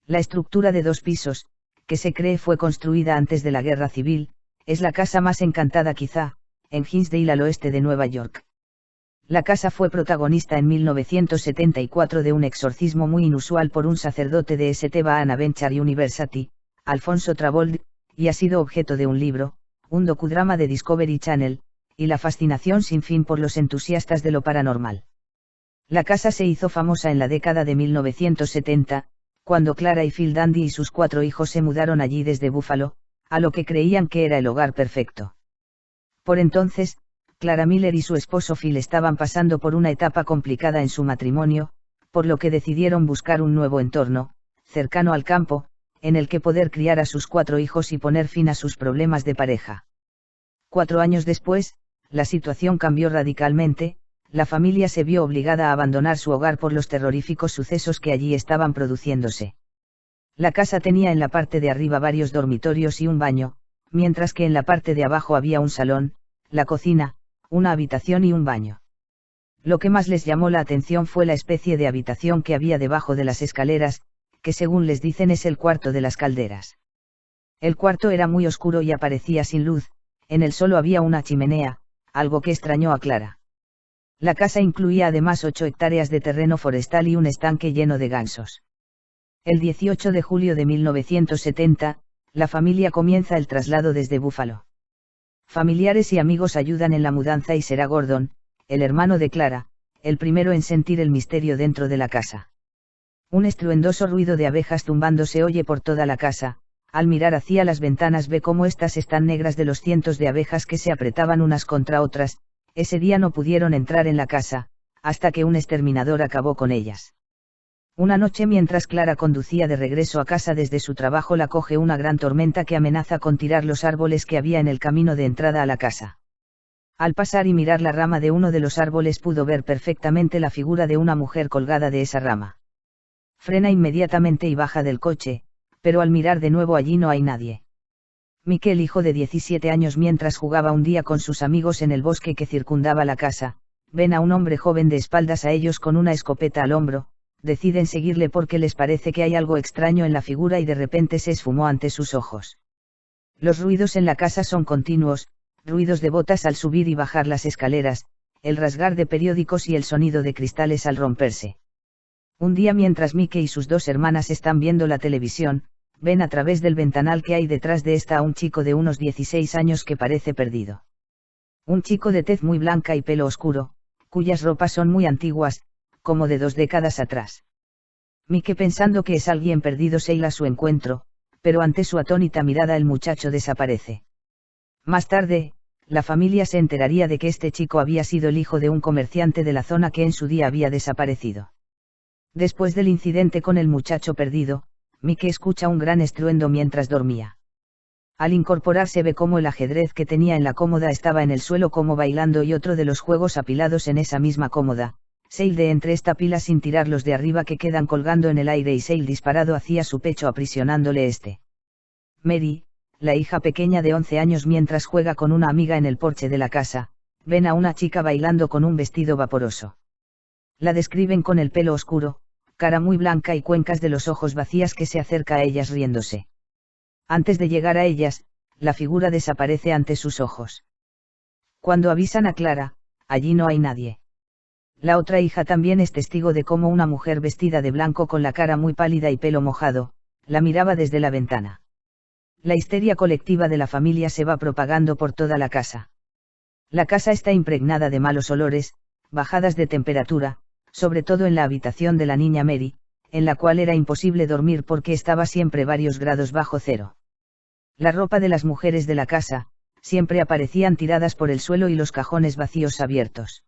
La estructura de 2 pisos, que se cree fue construida antes de la Guerra Civil, es la casa más encantada quizá, en Hinsdale al oeste de Nueva York. La casa fue protagonista en 1974 de un exorcismo muy inusual por un sacerdote de St. Bonaventure University, Alfonso Travoldi, y ha sido objeto de un libro, un docudrama de Discovery Channel, y la fascinación sin fin por los entusiastas de lo paranormal. La casa se hizo famosa en la década de 1970, cuando Clara y Phil Dandy y sus 4 hijos se mudaron allí desde Buffalo, a lo que creían que era el hogar perfecto. Por entonces, Clara Miller y su esposo Phil estaban pasando por una etapa complicada en su matrimonio, por lo que decidieron buscar un nuevo entorno, cercano al campo, en el que poder criar a sus 4 hijos y poner fin a sus problemas de pareja. 4 años después, la situación cambió radicalmente, la familia se vio obligada a abandonar su hogar por los terroríficos sucesos que allí estaban produciéndose. La casa tenía en la parte de arriba varios dormitorios y un baño, mientras que en la parte de abajo había un salón, la cocina, una habitación y un baño. Lo que más les llamó la atención fue la especie de habitación que había debajo de las escaleras, que según les dicen es el cuarto de las calderas. El cuarto era muy oscuro y aparecía sin luz, en él solo había una chimenea, algo que extrañó a Clara. La casa incluía además 8 hectáreas de terreno forestal y un estanque lleno de gansos. El 18 de julio de 1970, la familia comienza el traslado desde Buffalo. Familiares y amigos ayudan en la mudanza y será Gordon, el hermano de Clara, el primero en sentir el misterio dentro de la casa. Un estruendoso ruido de abejas tumbando se oye por toda la casa. Al mirar hacia las ventanas ve cómo éstas están negras de los cientos de abejas que se apretaban unas contra otras. Ese día no pudieron entrar en la casa, hasta que un exterminador acabó con ellas. Una noche mientras Clara conducía de regreso a casa desde su trabajo la coge una gran tormenta que amenaza con tirar los árboles que había en el camino de entrada a la casa. Al pasar y mirar la rama de uno de los árboles pudo ver perfectamente la figura de una mujer colgada de esa rama. Frena inmediatamente y baja del coche, pero al mirar de nuevo allí no hay nadie. Mikel, hijo de 17 años, mientras jugaba un día con sus amigos en el bosque que circundaba la casa, ven a un hombre joven de espaldas a ellos con una escopeta al hombro, deciden seguirle porque les parece que hay algo extraño en la figura y de repente se esfumó ante sus ojos. Los ruidos en la casa son continuos, ruidos de botas al subir y bajar las escaleras, el rasgar de periódicos y el sonido de cristales al romperse. Un día mientras Mike y sus 2 hermanas están viendo la televisión, ven a través del ventanal que hay detrás de esta a un chico de unos 16 años que parece perdido. Un chico de tez muy blanca y pelo oscuro, cuyas ropas son muy antiguas, como de 2 décadas atrás. Mike, pensando que es alguien perdido, se hila a su encuentro, pero ante su atónita mirada el muchacho desaparece. Más tarde, la familia se enteraría de que este chico había sido el hijo de un comerciante de la zona que en su día había desaparecido. Después del incidente con el muchacho perdido, Mike escucha un gran estruendo mientras dormía. Al incorporarse ve cómo el ajedrez que tenía en la cómoda estaba en el suelo como bailando y otro de los juegos apilados en esa misma cómoda. Sale de entre esta pila sin tirar los de arriba que quedan colgando en el aire y Sale disparado hacia su pecho aprisionándole este. Mary, la hija pequeña de 11 años, mientras juega con una amiga en el porche de la casa, ven a una chica bailando con un vestido vaporoso. La describen con el pelo oscuro, cara muy blanca y cuencas de los ojos vacías que se acerca a ellas riéndose. Antes de llegar a ellas, la figura desaparece ante sus ojos. Cuando avisan a Clara, allí no hay nadie. La otra hija también es testigo de cómo una mujer vestida de blanco con la cara muy pálida y pelo mojado, la miraba desde la ventana. La histeria colectiva de la familia se va propagando por toda la casa. La casa está impregnada de malos olores, bajadas de temperatura, sobre todo en la habitación de la niña Mary, en la cual era imposible dormir porque estaba siempre varios grados bajo cero. La ropa de las mujeres de la casa, siempre aparecían tiradas por el suelo y los cajones vacíos abiertos.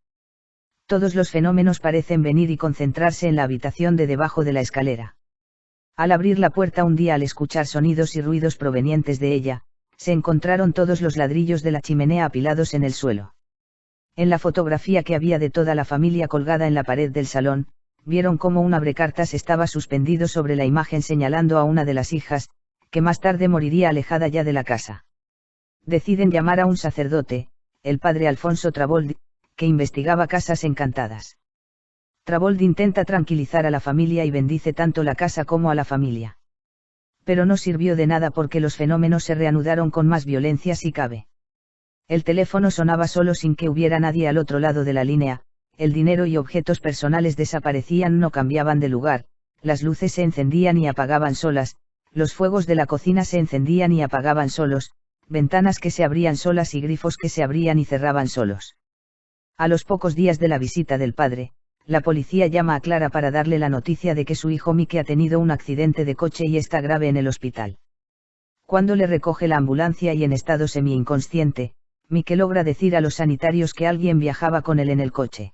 Todos los fenómenos parecen venir y concentrarse en la habitación de debajo de la escalera. Al abrir la puerta un día, al escuchar sonidos y ruidos provenientes de ella, se encontraron todos los ladrillos de la chimenea apilados en el suelo. En la fotografía que había de toda la familia colgada en la pared del salón, vieron cómo un abrecartas estaba suspendido sobre la imagen señalando a una de las hijas, que más tarde moriría alejada ya de la casa. Deciden llamar a un sacerdote, el padre Alfonso Travoldi, que investigaba casas encantadas. Travoldi intenta tranquilizar a la familia y bendice tanto la casa como a la familia. Pero no sirvió de nada porque los fenómenos se reanudaron con más violencia si cabe. El teléfono sonaba solo sin que hubiera nadie al otro lado de la línea, el dinero y objetos personales desaparecían, no cambiaban de lugar, las luces se encendían y apagaban solas, los fuegos de la cocina se encendían y apagaban solos, ventanas que se abrían solas y grifos que se abrían y cerraban solos. A los pocos días de la visita del padre, la policía llama a Clara para darle la noticia de que su hijo Mike ha tenido un accidente de coche y está grave en el hospital. Cuando le recoge la ambulancia y en estado semi-inconsciente, Mike logra decir a los sanitarios que alguien viajaba con él en el coche.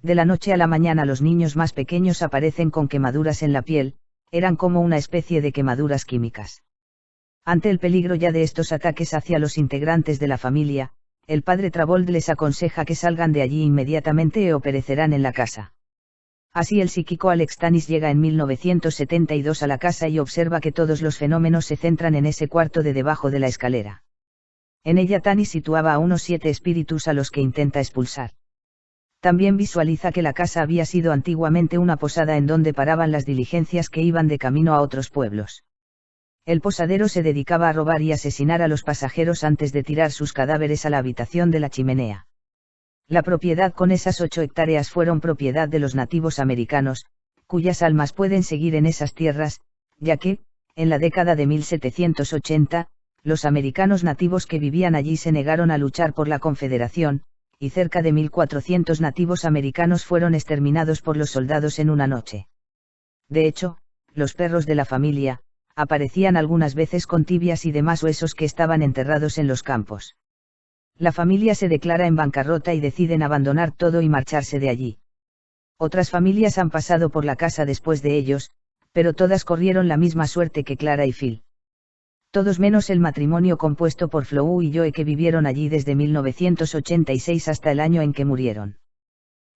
De la noche a la mañana los niños más pequeños aparecen con quemaduras en la piel, eran como una especie de quemaduras químicas. Ante el peligro ya de estos ataques hacia los integrantes de la familia, el padre Travold les aconseja que salgan de allí inmediatamente o perecerán en la casa. Así el psíquico Alex Tanis llega en 1972 a la casa y observa que todos los fenómenos se centran en ese cuarto de debajo de la escalera. En ella Tanis situaba a unos 7 espíritus a los que intenta expulsar. También visualiza que la casa había sido antiguamente una posada en donde paraban las diligencias que iban de camino a otros pueblos. El posadero se dedicaba a robar y asesinar a los pasajeros antes de tirar sus cadáveres a la habitación de la chimenea. La propiedad con esas 8 hectáreas fueron propiedad de los nativos americanos, cuyas almas pueden seguir en esas tierras, ya que, en la década de 1780, los americanos nativos que vivían allí se negaron a luchar por la Confederación, y cerca de 1.400 nativos americanos fueron exterminados por los soldados en una noche. De hecho, los perros de la familia, aparecían algunas veces con tibias y demás huesos que estaban enterrados en los campos. La familia se declara en bancarrota y deciden abandonar todo y marcharse de allí. Otras familias han pasado por la casa después de ellos, pero todas corrieron la misma suerte que Clara y Phil. Todos menos el matrimonio compuesto por Flou y Joe, que vivieron allí desde 1986 hasta el año en que murieron.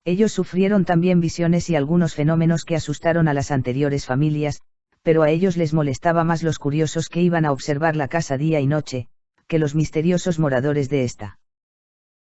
Ellos sufrieron también visiones y algunos fenómenos que asustaron a las anteriores familias, pero a ellos les molestaba más los curiosos que iban a observar la casa día y noche, que los misteriosos moradores de esta.